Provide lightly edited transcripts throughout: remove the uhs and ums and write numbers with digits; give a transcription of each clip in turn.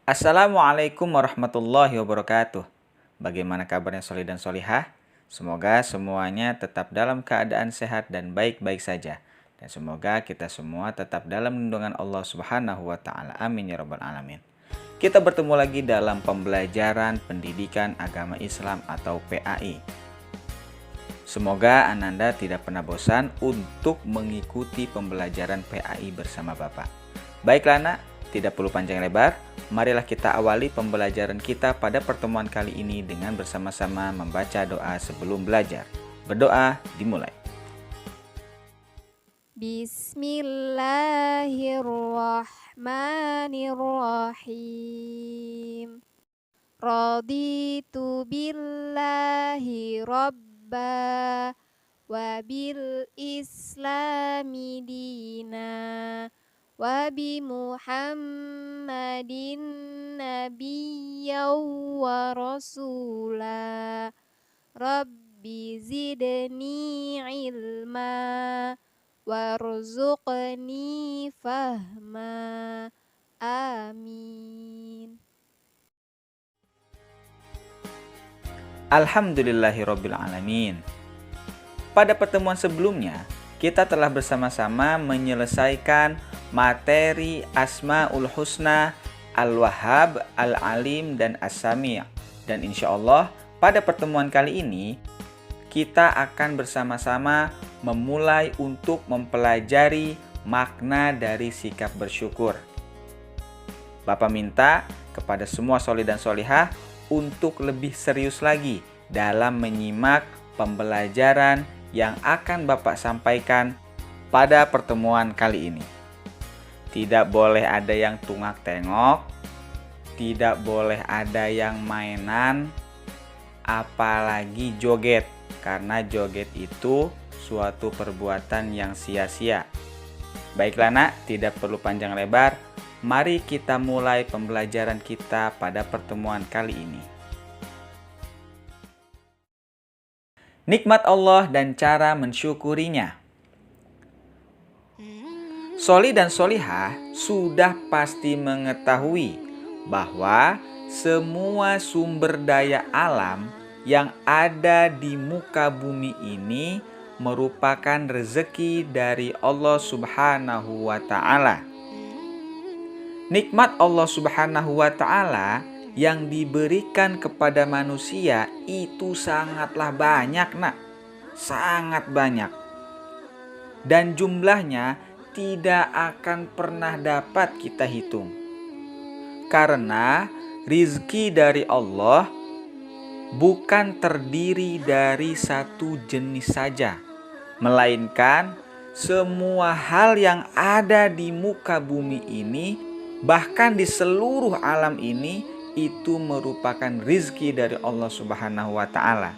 Assalamualaikum warahmatullahi wabarakatuh. Bagaimana kabarnya Solih dan Solihah? Semoga semuanya tetap dalam keadaan sehat dan baik-baik saja. Dan semoga kita semua tetap dalam lindungan Allah Subhanahu wa Ta'ala. Amin ya Rabbal 'Alamin. Kita bertemu lagi dalam pembelajaran pendidikan agama Islam atau PAI. Semoga Ananda tidak pernah bosan untuk mengikuti pembelajaran PAI bersama Bapak. Baiklah Nak, tidak perlu panjang lebar. Marilah kita awali pembelajaran kita pada pertemuan kali ini dengan bersama-sama membaca doa sebelum belajar. Berdoa dimulai. Bismillahirrahmanirrahim. Raditu billahi rabba wa bil islami dina wa bi Muhammadin nabiyyan wa rasula. Rabbi zidni ilma warzuqni fahma. Amin. Alhamdulillahirabbil alamin. Pada pertemuan sebelumnya, kita telah bersama-sama menyelesaikan materi Asmaul Husna, Al-Wahhab, Al-Alim, dan As-Sami'. Dan insya Allah pada pertemuan kali ini kita akan bersama-sama memulai untuk mempelajari makna dari sikap bersyukur. Bapak minta kepada semua solih dan solihah untuk lebih serius lagi dalam menyimak pembelajaran yang akan Bapak sampaikan pada pertemuan kali ini. Tidak boleh ada yang tungak-tengok, tidak boleh ada yang mainan, apalagi joget, karena joget itu suatu perbuatan yang sia-sia. Baiklah Nak, tidak perlu panjang lebar, mari kita mulai pembelajaran kita pada pertemuan kali ini. Nikmat Allah dan cara mensyukurinya. Solih dan solihah sudah pasti mengetahui bahwa semua sumber daya alam yang ada di muka bumi ini merupakan rezeki dari Allah Subhanahu wa Ta'ala. Nikmat Allah Subhanahu wa Ta'ala yang diberikan kepada manusia itu sangatlah banyak, Nak. Sangat banyak. Dan jumlahnya tidak akan pernah dapat kita hitung. Karena rizki dari Allah bukan terdiri dari satu jenis saja, melainkan semua hal yang ada di muka bumi ini, bahkan di seluruh alam ini, itu merupakan rizki dari Allah Subhanahu wa Ta'ala.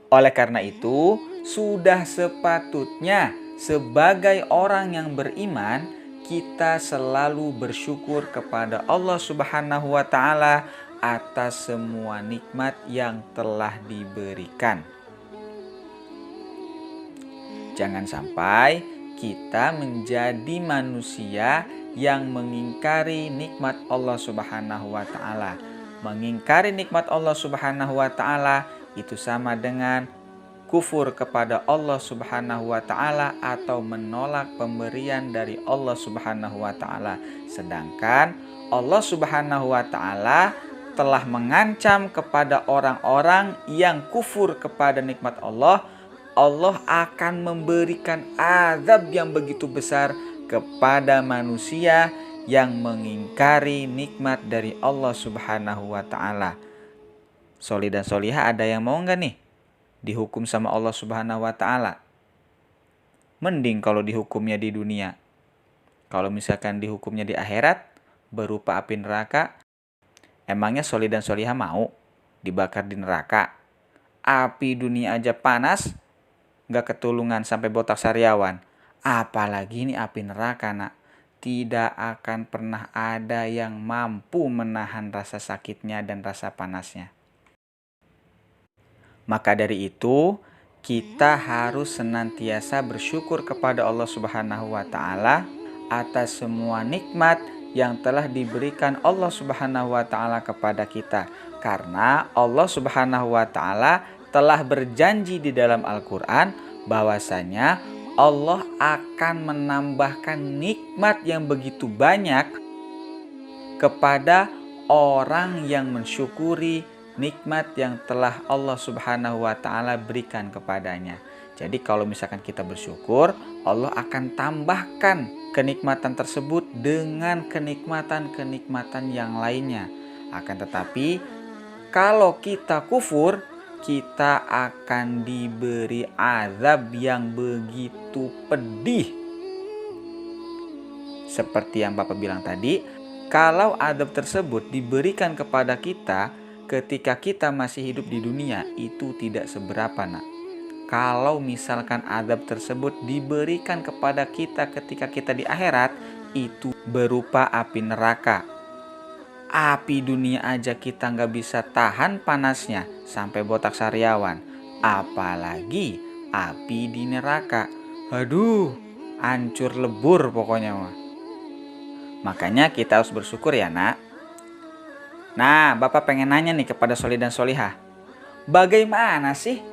Oleh karena itu, sudah sepatutnya sebagai orang yang beriman, kita selalu bersyukur kepada Allah Subhanahu wa Ta'ala atas semua nikmat yang telah diberikan. Jangan sampai kita menjadi manusia yang mengingkari nikmat Allah Subhanahu wa Ta'ala. Mengingkari nikmat Allah Subhanahu wa Ta'ala itu sama dengan kufur kepada Allah Subhanahu wa Ta'ala atau menolak pemberian dari Allah Subhanahu wa Ta'ala. Sedangkan Allah Subhanahu wa Ta'ala telah mengancam kepada orang-orang yang kufur kepada nikmat Allah, Allah akan memberikan azab yang begitu besar kepada manusia yang mengingkari nikmat dari Allah Subhanahu wa Ta'ala. Solih dan solihah ada yang mau nggak nih dihukum sama Allah Subhanahu wa Ta'ala? Mending kalau dihukumnya di dunia. Kalau misalkan dihukumnya di akhirat berupa api neraka, emangnya solih dan solihah mau dibakar di neraka? Api dunia aja panas, gak ketulungan sampai botak sariawan. Apalagi ini api neraka, Nak. Tidak akan pernah ada yang mampu menahan rasa sakitnya dan rasa panasnya. Maka dari itu, kita harus senantiasa bersyukur kepada Allah Subhanahu wa Ta'ala atas semua nikmat yang telah diberikan Allah Subhanahu wa taala kepada kita. Karena Allah Subhanahu wa taala telah berjanji di dalam Al-Qur'an bahwasanya Allah akan menambahkan nikmat yang begitu banyak kepada orang yang mensyukuri nikmat yang telah Allah Subhanahu wa taala berikan kepadanya. Jadi kalau misalkan kita bersyukur, Allah akan tambahkan kenikmatan tersebut dengan kenikmatan-kenikmatan yang lainnya. Akan tetapi kalau kita kufur, kita akan diberi azab yang begitu pedih. Seperti yang Bapak bilang tadi, kalau azab tersebut diberikan kepada kita ketika kita masih hidup di dunia, itu tidak seberapa, nak. Kalau misalkan azab tersebut diberikan kepada kita ketika kita di akhirat, itu berupa api neraka. Api dunia aja kita nggak bisa tahan panasnya sampai botak sariawan, apalagi api di neraka. Aduh, hancur lebur pokoknya mah. Makanya kita harus bersyukur ya, nak. Nah, Bapak pengen nanya nih kepada Solih dan Solihah, bagaimana sih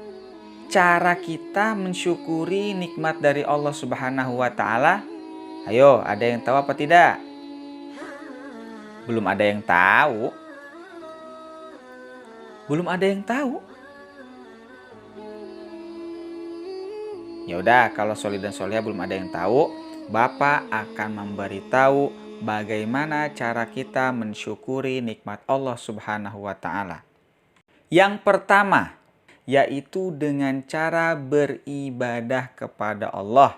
cara kita mensyukuri nikmat dari Allah Subhanahu wa taala? Ayo, ada yang tahu apa tidak? Belum ada yang tahu. Belum ada yang tahu. Ya udah, kalau Solih dan Solihah belum ada yang tahu, Bapak akan memberitahu bagaimana cara kita mensyukuri nikmat Allah Subhanahu wa taala. Yang pertama, yaitu dengan cara beribadah kepada Allah.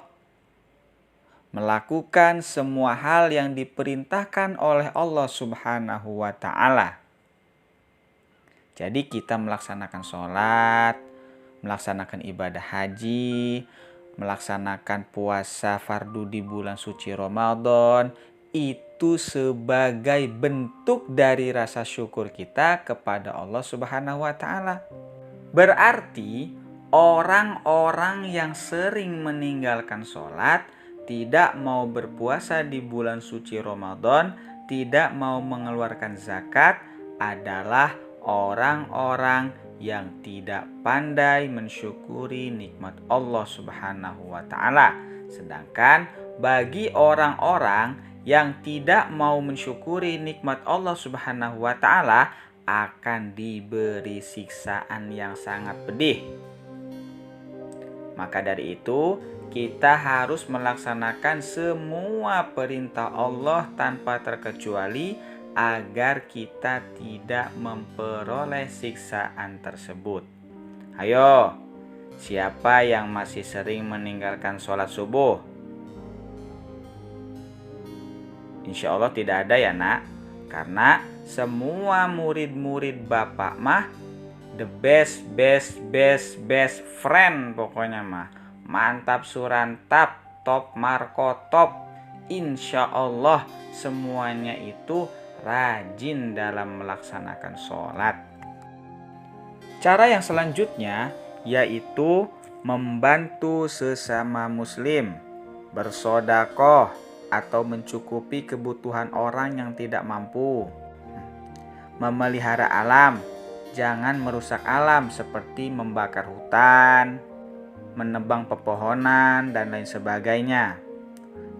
Melakukan semua hal yang diperintahkan oleh Allah Subhanahu wa taala. Jadi kita melaksanakan sholat, melaksanakan ibadah haji, melaksanakan puasa fardu di bulan suci Ramadan, itu sebagai bentuk dari rasa syukur kita kepada Allah Subhanahu wa taala. Berarti orang-orang yang sering meninggalkan sholat, tidak mau berpuasa di bulan suci Ramadan, tidak mau mengeluarkan zakat adalah orang-orang yang tidak pandai mensyukuri nikmat Allah Subhanahu wa taala. Sedangkan bagi orang-orang yang tidak mau mensyukuri nikmat Allah Subhanahu wa taala akan diberi siksaan yang sangat pedih. Maka dari itu, kita harus melaksanakan semua perintah Allah tanpa terkecuali agar kita tidak memperoleh siksaan tersebut. Ayo, siapa yang masih sering meninggalkan sholat subuh? Insya Allah tidak ada ya, nak. Karena semua murid-murid Bapak mah the best friend pokoknya mah. Mantap surantap, top marko top. Insya Allah semuanya itu rajin dalam melaksanakan sholat. Cara yang selanjutnya yaitu membantu sesama muslim, bersodakoh atau mencukupi kebutuhan orang yang tidak mampu. Memelihara alam, jangan merusak alam seperti membakar hutan, menebang pepohonan, dan lain sebagainya.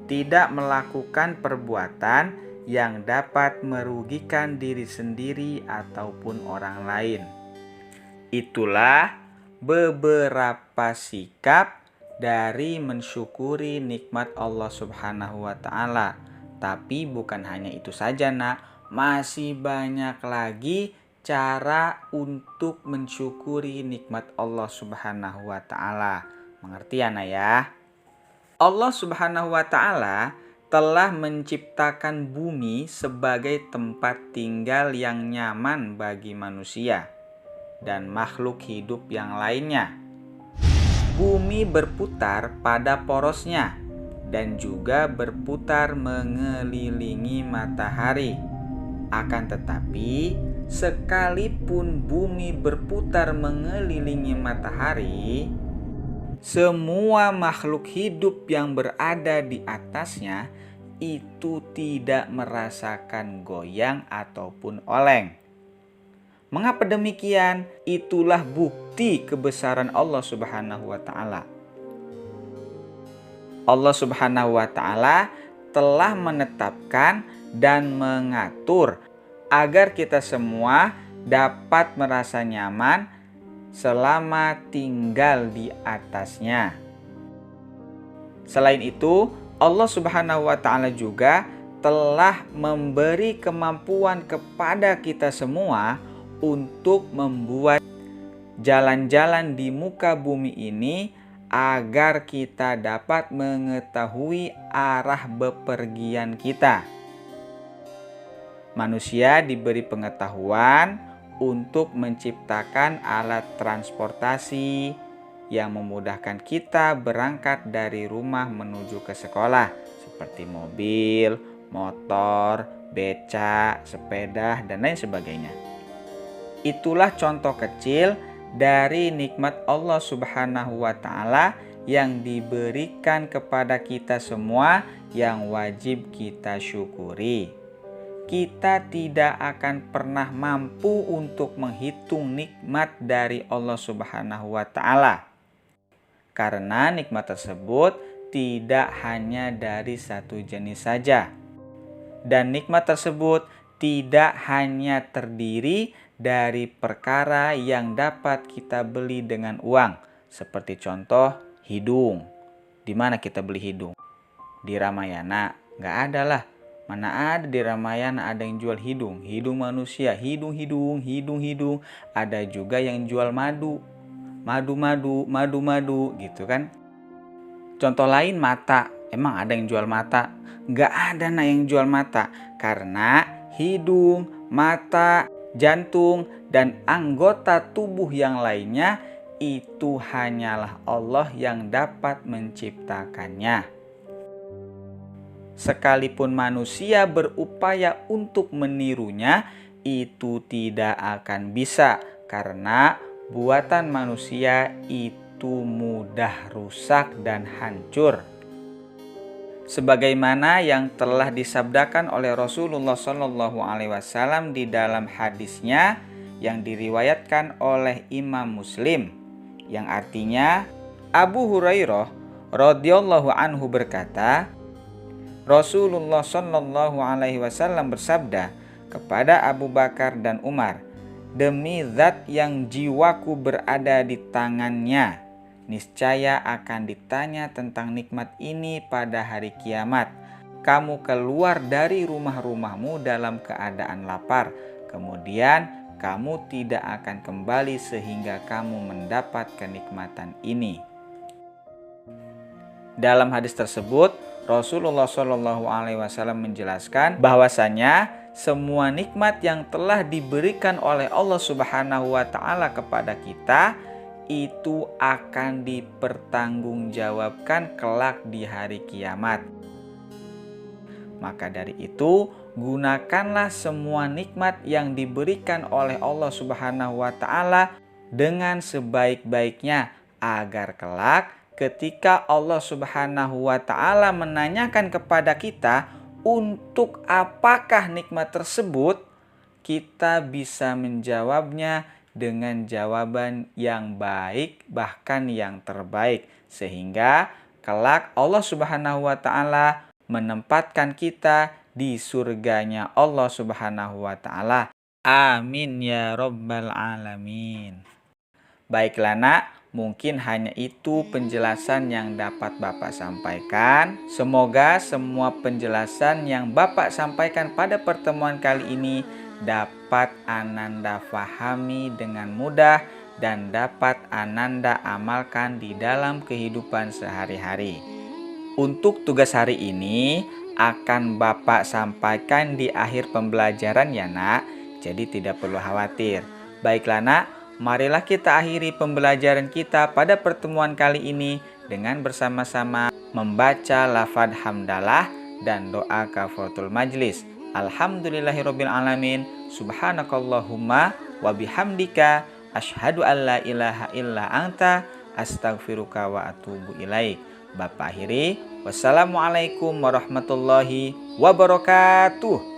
Tidak melakukan perbuatan yang dapat merugikan diri sendiri ataupun orang lain. Itulah beberapa sikap dari mensyukuri nikmat Allah Subhanahu wa taala. Tapi bukan hanya itu saja, nak. Masih banyak lagi cara untuk mensyukuri nikmat Allah Subhanahu wa taala. Mengerti ya, nak ya? Allah Subhanahu wa taala telah menciptakan bumi sebagai tempat tinggal yang nyaman bagi manusia dan makhluk hidup yang lainnya. Bumi berputar pada porosnya dan juga berputar mengelilingi matahari. Akan tetapi, sekalipun bumi berputar mengelilingi matahari, semua makhluk hidup yang berada di atasnya itu tidak merasakan goyang ataupun oleng. Mengapa demikian? Itulah bukti kebesaran Allah Subhanahu wa Ta'ala. Allah Subhanahu wa Ta'ala telah menetapkan dan mengatur agar kita semua dapat merasa nyaman selama tinggal di atasnya. Selain itu, Allah Subhanahu wa Ta'ala juga telah memberi kemampuan kepada kita semua untuk membuat jalan-jalan di muka bumi ini agar kita dapat mengetahui arah bepergian kita. Manusia diberi pengetahuan untuk menciptakan alat transportasi yang memudahkan kita berangkat dari rumah menuju ke sekolah, seperti mobil, motor, beca, sepeda, dan lain sebagainya. Itulah contoh kecil dari nikmat Allah Subhanahu wa Ta'ala yang diberikan kepada kita semua yang wajib kita syukuri. Kita tidak akan pernah mampu untuk menghitung nikmat dari Allah Subhanahu wa Ta'ala, karena nikmat tersebut tidak hanya dari satu jenis saja, dan nikmat tersebut tidak hanya terdiri dari perkara yang dapat kita beli dengan uang, seperti contoh hidung. Di mana kita beli hidung? Di Ramayana? Nggak ada lah. Mana ada di Ramayana ada yang jual hidung? Hidung manusia, hidung. Ada juga yang jual madu gitu kan. Contoh lain mata. Emang ada yang jual mata? Nggak ada yang jual mata, karena hidung, mata, jantung, dan anggota tubuh yang lainnya itu hanyalah Allah yang dapat menciptakannya. Sekalipun manusia berupaya untuk menirunya, itu tidak akan bisa, karena buatan manusia itu mudah rusak dan hancur. Sebagaimana yang telah disabdakan oleh Rasulullah SAW di dalam hadisnya yang diriwayatkan oleh Imam Muslim, yang artinya Abu Hurairah radhiyallahu anhu berkata, Rasulullah SAW bersabda kepada Abu Bakar dan Umar, "Demi zat yang jiwaku berada di tangannya, niscaya akan ditanya tentang nikmat ini pada hari kiamat. Kamu keluar dari rumah-rumahmu dalam keadaan lapar, kemudian kamu tidak akan kembali sehingga kamu mendapat kenikmatan ini." Dalam hadis tersebut, Rasulullah SAW menjelaskan bahwasanya semua nikmat yang telah diberikan oleh Allah Subhanahu wa Ta'ala kepada kita itu akan dipertanggungjawabkan kelak di hari kiamat. Maka dari itu, gunakanlah semua nikmat yang diberikan oleh Allah Subhanahu wa Ta'ala dengan sebaik-baiknya, agar kelak ketika Allah Subhanahu wa Ta'ala menanyakan kepada kita untuk apakah nikmat tersebut, kita bisa menjawabnya dengan jawaban yang baik, bahkan yang terbaik, sehingga kelak Allah Subhanahu wa Ta'ala menempatkan kita di surganya Allah Subhanahu wa Ta'ala. Amin ya rabbal alamin. Baiklah nak, mungkin hanya itu penjelasan yang dapat Bapak sampaikan. Semoga semua penjelasan yang Bapak sampaikan pada pertemuan kali ini dapat Ananda fahami dengan mudah dan dapat Ananda amalkan di dalam kehidupan sehari-hari. Untuk tugas hari ini akan Bapak sampaikan di akhir pembelajaran ya nak, jadi tidak perlu khawatir. Baiklah nak, marilah kita akhiri pembelajaran kita pada pertemuan kali ini dengan bersama-sama membaca lafaz hamdalah dan doa kafaratul majlis. Alhamdulillahirabbil alamin. Subhanakallahumma wa bihamdika asyhadu an la ilaha illa anta astaghfiruka wa atubu ilaik. Bapak akhiri, Wassalamualaikum warahmatullahi wabarakatuh.